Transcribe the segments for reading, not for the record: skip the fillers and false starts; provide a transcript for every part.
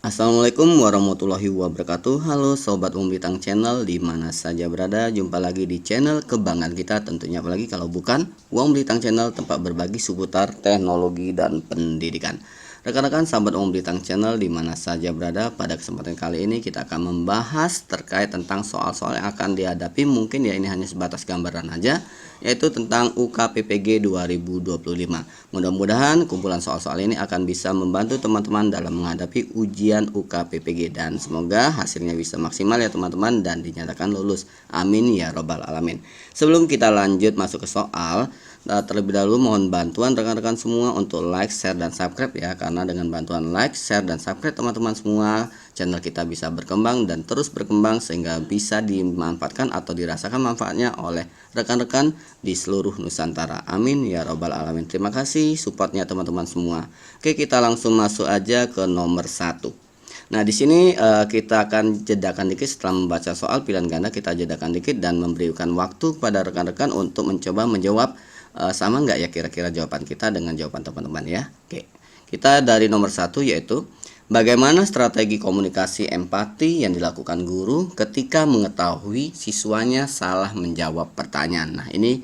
Assalamualaikum warahmatullahi wabarakatuh. Halo Sobat Uang Bintang Channel, di mana saja berada. Jumpa lagi di channel kebanggaan kita, tentunya apalagi kalau bukan Uang Bintang Channel, tempat berbagi seputar teknologi dan pendidikan. Rekan-rekan sahabat Uang Bintang Channel, di mana saja berada, pada kesempatan kali ini kita akan membahas terkait tentang soal-soal yang akan dihadapi. Mungkin ya ini hanya sebatas gambaran aja, yaitu tentang UKPPG 2025. Mudah-mudahan kumpulan soal-soal ini akan bisa membantu teman-teman dalam menghadapi ujian UKPPG, dan semoga hasilnya bisa maksimal ya teman-teman dan dinyatakan lulus. Amin ya robbal alamin. Sebelum kita lanjut masuk ke soal, terlebih dahulu mohon bantuan rekan-rekan semua untuk like, share, dan subscribe ya, karena dengan bantuan like, share, dan subscribe teman-teman semua, channel kita bisa berkembang dan terus berkembang sehingga bisa dimanfaatkan atau dirasakan manfaatnya oleh rekan-rekan di seluruh Nusantara. Amin ya robbal alamin. Terima kasih supportnya teman-teman semua. Oke, kita langsung masuk aja ke nomor 1. Nah, di sini kita akan jedakan dikit setelah membaca soal pilihan ganda, kita jedakan dikit dan memberikan waktu kepada rekan-rekan untuk mencoba menjawab. Sama nggak ya kira-kira jawaban kita dengan jawaban teman-teman ya. Oke, kita dari nomor 1, yaitu bagaimana strategi komunikasi empati yang dilakukan guru ketika mengetahui siswanya salah menjawab pertanyaan. Nah, ini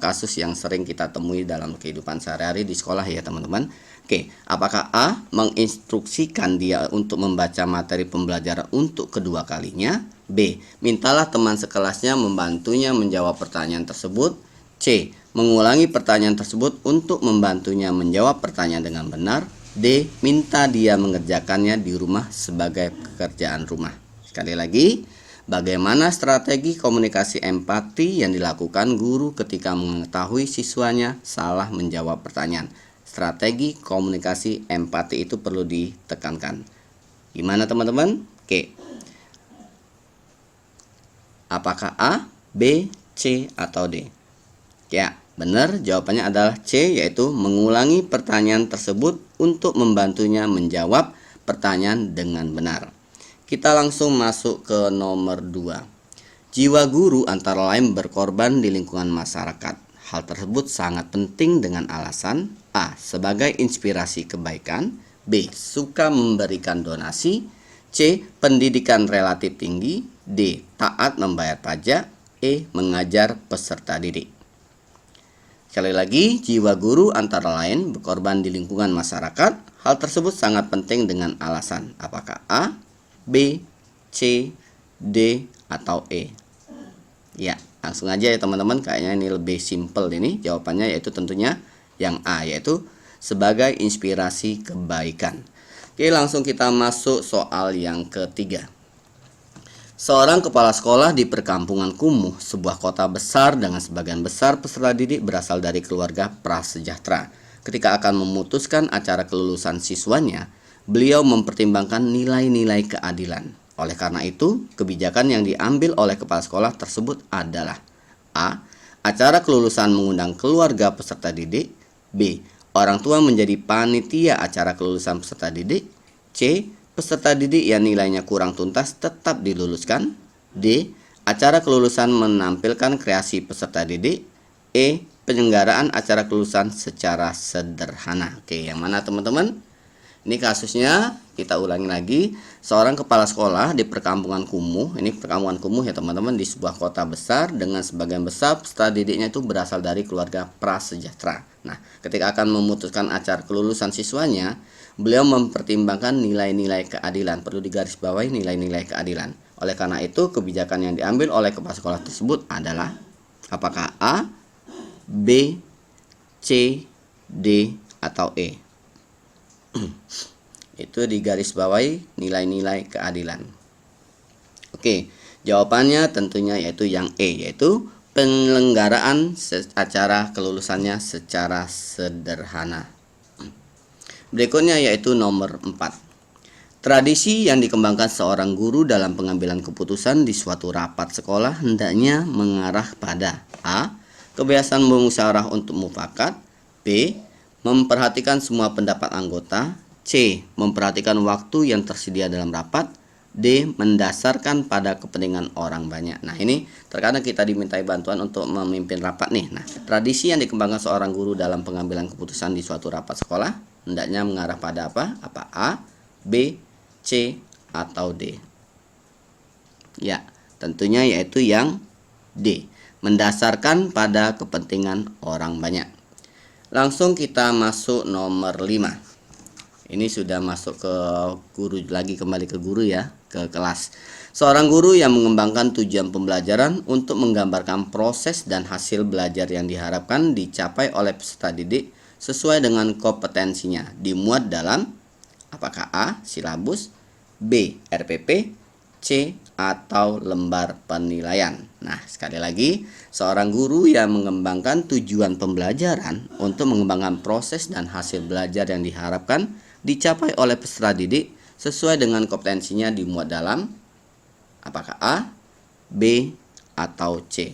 kasus yang sering kita temui dalam kehidupan sehari-hari di sekolah ya teman-teman. Oke, apakah A, menginstruksikan dia untuk membaca materi pembelajaran untuk kedua kalinya? B, mintalah teman sekelasnya membantunya menjawab pertanyaan tersebut. C, mengulangi pertanyaan tersebut untuk membantunya menjawab pertanyaan dengan benar. D, minta dia mengerjakannya di rumah sebagai pekerjaan rumah. Sekali lagi, bagaimana strategi komunikasi empati yang dilakukan guru ketika mengetahui siswanya salah menjawab pertanyaan? Strategi komunikasi empati itu perlu ditekankan. Gimana teman-teman? Oke. Apakah A, B, C, atau D? Ya, benar, jawabannya adalah C, yaitu mengulangi pertanyaan tersebut untuk membantunya menjawab pertanyaan dengan benar. Kita langsung masuk ke nomor 2. Jiwa guru antara lain berkorban di lingkungan masyarakat. Hal tersebut sangat penting dengan alasan A, sebagai inspirasi kebaikan. B, suka memberikan donasi. C, pendidikan relatif tinggi. D, taat membayar pajak. E, mengajar peserta didik. Sekali lagi, jiwa guru antara lain berkorban di lingkungan masyarakat. Hal tersebut sangat penting dengan alasan. Apakah A, B, C, D, atau E? Ya, langsung aja ya teman-teman. Kayaknya ini lebih simple ini jawabannya, yaitu tentunya yang A, yaitu sebagai inspirasi kebaikan. Oke, langsung kita masuk soal yang ketiga. Seorang kepala sekolah di perkampungan kumuh, sebuah kota besar dengan sebagian besar peserta didik berasal dari keluarga prasejahtera. Ketika akan memutuskan acara kelulusan siswanya, beliau mempertimbangkan nilai-nilai keadilan. Oleh karena itu, kebijakan yang diambil oleh kepala sekolah tersebut adalah A, acara kelulusan mengundang keluarga peserta didik. B, orang tua menjadi panitia acara kelulusan peserta didik. C, peserta didik yang nilainya kurang tuntas tetap diluluskan. D, acara kelulusan menampilkan kreasi peserta didik. E, penyelenggaraan acara kelulusan secara sederhana. Oke, yang mana teman-teman? Ini kasusnya kita ulangi lagi. Seorang kepala sekolah di perkampungan kumuh, ini perkampungan kumuh ya teman-teman, di sebuah kota besar dengan sebagian besar peserta didiknya itu berasal dari keluarga prasejahtera. Nah, ketika akan memutuskan acara kelulusan siswanya, beliau mempertimbangkan nilai-nilai keadilan. Perlu digarisbawahi nilai-nilai keadilan. Oleh karena itu, kebijakan yang diambil oleh kepala sekolah tersebut adalah apakah A, B, C, D, atau E? Itu digarisbawahi nilai-nilai keadilan. Oke, jawabannya tentunya yaitu yang E, yaitu penyelenggaraan acara kelulusannya secara sederhana. Berikutnya yaitu nomor 4. Tradisi yang dikembangkan seorang guru dalam pengambilan keputusan di suatu rapat sekolah hendaknya mengarah pada A, kebiasaan bermusyawarah untuk mufakat. B, memperhatikan semua pendapat anggota. C, memperhatikan waktu yang tersedia dalam rapat. D, mendasarkan pada kepentingan orang banyak. Nah, ini terkadang kita dimintai bantuan untuk memimpin rapat nih. Nah, tradisi yang dikembangkan seorang guru dalam pengambilan keputusan di suatu rapat sekolah hendaknya mengarah pada apa? Apa A, B, C, atau D? Ya, tentunya yaitu yang D, mendasarkan pada kepentingan orang banyak. Langsung kita masuk nomor 5. Ini sudah masuk ke guru lagi, kembali ke guru ya, ke kelas. Seorang guru yang mengembangkan tujuan pembelajaran untuk menggambarkan proses dan hasil belajar yang diharapkan dicapai oleh peserta didik sesuai dengan kompetensinya, dimuat dalam apakah A, silabus, B, RPP, C, atau lembar penilaian. Nah, sekali lagi, seorang guru yang mengembangkan tujuan pembelajaran untuk mengembangkan proses dan hasil belajar yang diharapkan dicapai oleh peserta didik sesuai dengan kompetensinya, dimuat dalam apakah A, B, atau C?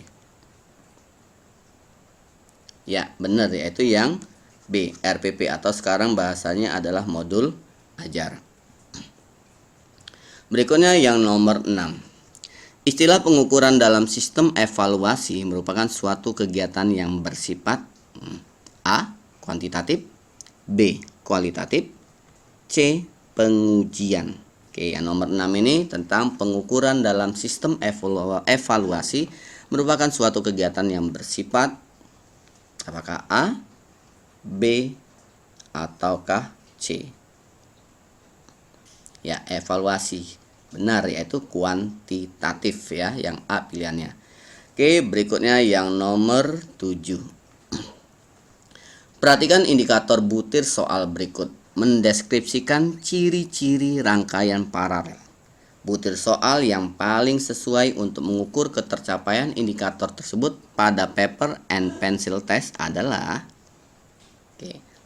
Ya, benar, yaitu yang B, RPP, atau sekarang bahasanya adalah modul ajar. Berikutnya yang nomor 6. Istilah pengukuran dalam sistem evaluasi merupakan suatu kegiatan yang bersifat A, kuantitatif, B, kualitatif, C, pengujian. Oke, yang nomor 6 ini tentang pengukuran dalam sistem evaluasi merupakan suatu kegiatan yang bersifat apakah A, B, ataukah C? Ya, evaluasi. Benar, yaitu kuantitatif ya, yang A pilihannya. Oke, berikutnya yang nomor 7. Perhatikan indikator butir soal berikut. Mendeskripsikan ciri-ciri rangkaian paralel. Butir soal yang paling sesuai untuk mengukur ketercapaian indikator tersebut pada paper and pencil test adalah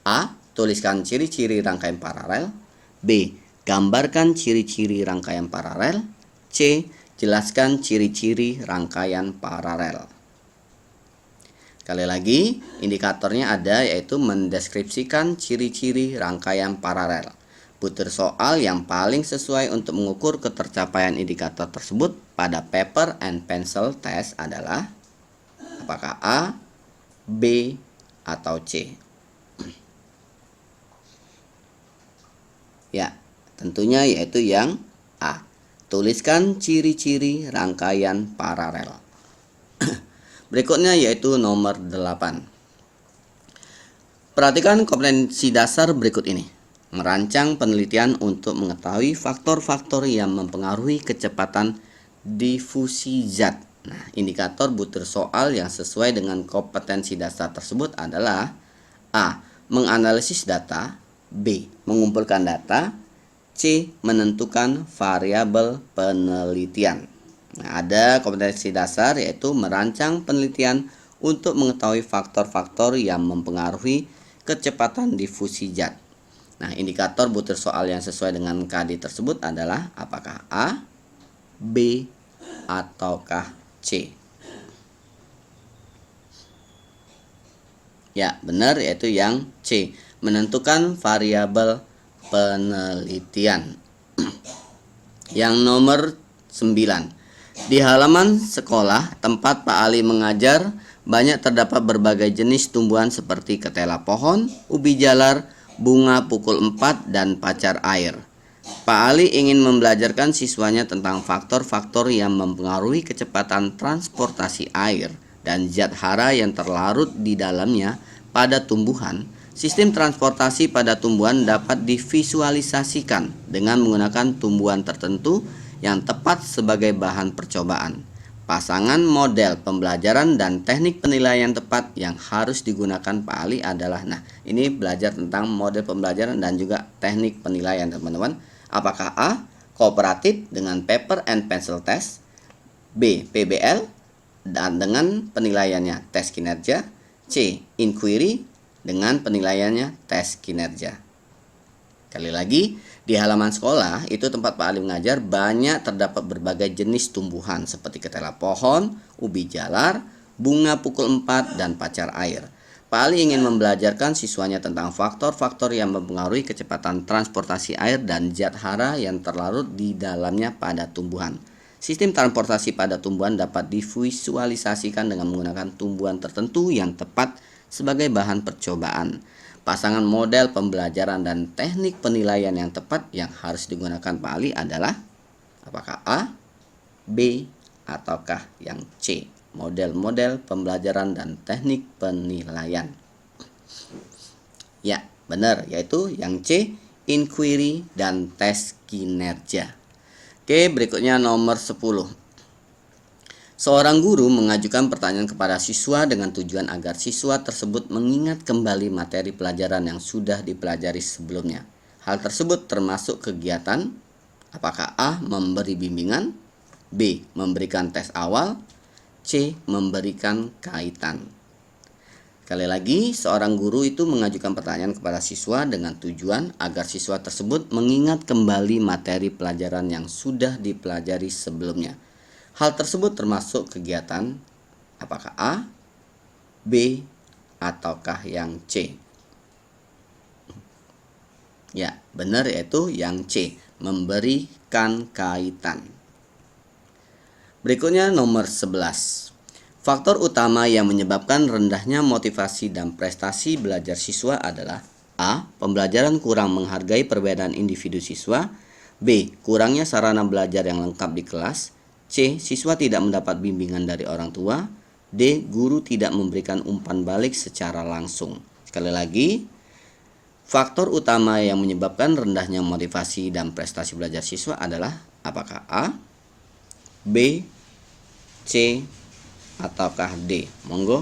A. Tuliskan ciri-ciri rangkaian paralel. B. Gambarkan ciri-ciri rangkaian paralel. C. Jelaskan ciri-ciri rangkaian paralel. Sekali lagi, indikatornya ada, yaitu mendeskripsikan ciri-ciri rangkaian paralel. Butir soal yang paling sesuai untuk mengukur ketercapaian indikator tersebut pada paper and pencil test adalah apakah A, B, atau C? Ya, tentunya yaitu yang A. Tuliskan ciri-ciri rangkaian paralel. Berikutnya yaitu nomor 8. Perhatikan kompetensi dasar berikut ini. Merancang penelitian untuk mengetahui faktor-faktor yang mempengaruhi kecepatan difusi zat. Nah, indikator butir soal yang sesuai dengan kompetensi dasar tersebut adalah A. Menganalisis data, B. Mengumpulkan data, C. Menentukan variabel penelitian. Nah, ada kompetensi dasar yaitu merancang penelitian untuk mengetahui faktor-faktor yang mempengaruhi kecepatan difusi zat. Nah, indikator butir soal yang sesuai dengan KD tersebut adalah apakah A, B, ataukah C? Ya, benar, yaitu yang C. Menentukan variabel penelitian. Yang nomor 9. Di halaman sekolah tempat Pak Ali mengajar banyak terdapat berbagai jenis tumbuhan seperti ketela pohon, ubi jalar, bunga pukul 4, dan pacar air. Pak Ali ingin membelajarkan siswanya tentang faktor-faktor yang mempengaruhi kecepatan transportasi air dan zat hara yang terlarut di dalamnya pada tumbuhan. Sistem transportasi pada tumbuhan dapat divisualisasikan dengan menggunakan tumbuhan tertentu yang tepat sebagai bahan percobaan. Pasangan model pembelajaran dan teknik penilaian tepat yang harus digunakan Pak Ali adalah, nah ini belajar tentang model pembelajaran dan juga teknik penilaian teman-teman. Apakah A. Kooperatif dengan paper and pencil test, B. PBL dan dengan penilaiannya tes kinerja, C. Inquiry dengan penilaiannya tes kinerja. Sekali lagi, di halaman sekolah itu tempat Pak Ali mengajar banyak terdapat berbagai jenis tumbuhan seperti ketela pohon, ubi jalar, bunga pukul 4, dan pacar air. Pak Ali ingin membelajarkan siswanya tentang faktor-faktor yang mempengaruhi kecepatan transportasi air dan zat hara yang terlarut di dalamnya pada tumbuhan. Sistem transportasi pada tumbuhan dapat divisualisasikan dengan menggunakan tumbuhan tertentu yang tepat sebagai bahan percobaan. pasangan model pembelajaran dan teknik penilaian yang tepat yang harus digunakan Pak Ali adalah apakah A, B, ataukah yang C? Model-model pembelajaran dan teknik penilaian. Ya, benar, yaitu yang C, inquiry dan tes kinerja. Oke, berikutnya nomor 10. Seorang guru mengajukan pertanyaan kepada siswa dengan tujuan agar siswa tersebut mengingat kembali materi pelajaran yang sudah dipelajari sebelumnya. Hal tersebut termasuk kegiatan apakah A. memberi bimbingan, B. memberikan tes awal, C. memberikan kaitan. Sekali lagi, seorang guru itu mengajukan pertanyaan kepada siswa dengan tujuan agar siswa tersebut mengingat kembali materi pelajaran yang sudah dipelajari sebelumnya. Hal tersebut termasuk kegiatan apakah A, B, ataukah yang C? Ya, benar, yaitu yang C, memberikan kaitan. Berikutnya nomor 11. Faktor utama yang menyebabkan rendahnya motivasi dan prestasi belajar siswa adalah A. Pembelajaran kurang menghargai perbedaan individu siswa, B. Kurangnya sarana belajar yang lengkap di kelas, C. Siswa tidak mendapat bimbingan dari orang tua, D. Guru tidak memberikan umpan balik secara langsung. Sekali lagi, faktor utama yang menyebabkan rendahnya motivasi dan prestasi belajar siswa adalah apakah A, B, C, ataukah D? Monggo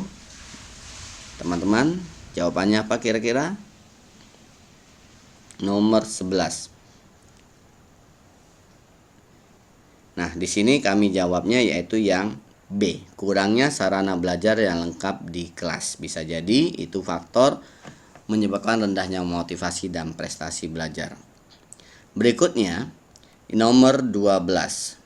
teman-teman, jawabannya apa kira-kira? Nomor 11. Nah, di sini kami jawabnya yaitu yang B, kurangnya sarana belajar yang lengkap di kelas. Bisa jadi itu faktor menyebabkan rendahnya motivasi dan prestasi belajar. Berikutnya, nomor 12.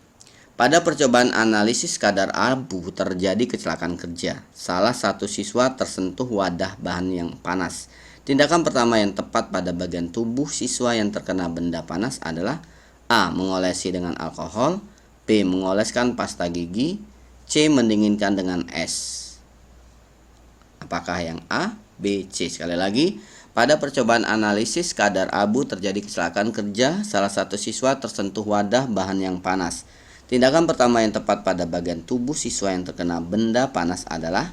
Pada percobaan analisis kadar abu terjadi kecelakaan kerja. Salah satu siswa tersentuh wadah bahan yang panas. Tindakan pertama yang tepat pada bagian tubuh siswa yang terkena benda panas adalah A. mengolesi dengan alkohol, B. mengoleskan pasta gigi, C. mendinginkan dengan es. Apakah yang A, B, C? Sekali lagi, pada percobaan analisis kadar abu terjadi kecelakaan kerja, salah satu siswa tersentuh wadah bahan yang panas. Tindakan pertama yang tepat pada bagian tubuh siswa yang terkena benda panas adalah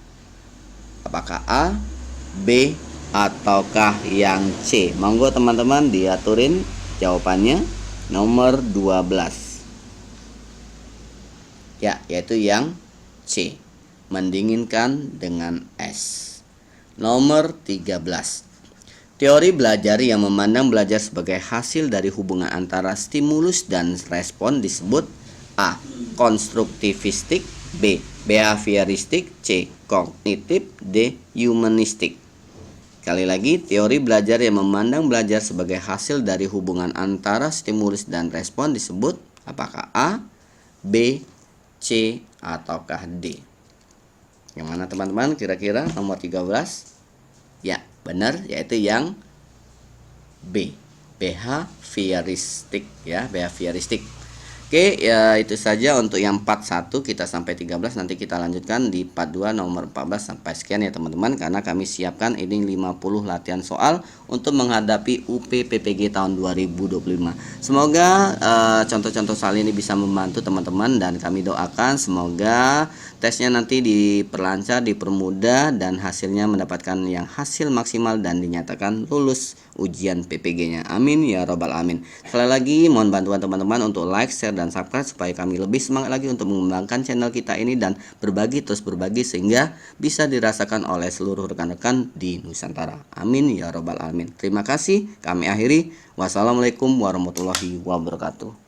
apakah A, B, ataukah yang C? Monggo teman-teman diaturin jawabannya. Nomor 12. Ya, yaitu yang C, mendinginkan dengan es. Nomor 13. Teori belajar yang memandang belajar sebagai hasil dari hubungan antara stimulus dan respon disebut A. konstruktivistik, B. behavioristik, C. kognitif, D. humanistik. Sekali lagi, teori belajar yang memandang belajar sebagai hasil dari hubungan antara stimulus dan respon disebut apakah A, B, C, ataukah D? Yang mana teman-teman kira-kira nomor 13? Ya, benar, yaitu yang B, behavioristik ya, behavioristik. Oke, ya itu saja untuk yang part 1 kita sampai 13. Nanti kita lanjutkan di part 2 nomor 14 sampai sekian ya teman-teman, karena kami siapkan ini 50 latihan soal untuk menghadapi UP-PPG tahun 2025. Semoga contoh-contoh soal ini bisa membantu teman-teman, dan kami doakan semoga tesnya nanti diperlancar, dipermudah, dan hasilnya mendapatkan yang hasil maksimal dan dinyatakan lulus ujian PPG-nya. Amin ya robbal alamin. Sekali lagi mohon bantuan teman-teman untuk like, share, dan subscribe supaya kami lebih semangat lagi untuk mengembangkan channel kita ini dan terus berbagi sehingga bisa dirasakan oleh seluruh rekan-rekan di Nusantara. Amin ya robbal alamin. Terima kasih. Kami akhiri. Wassalamualaikum warahmatullahi wabarakatuh.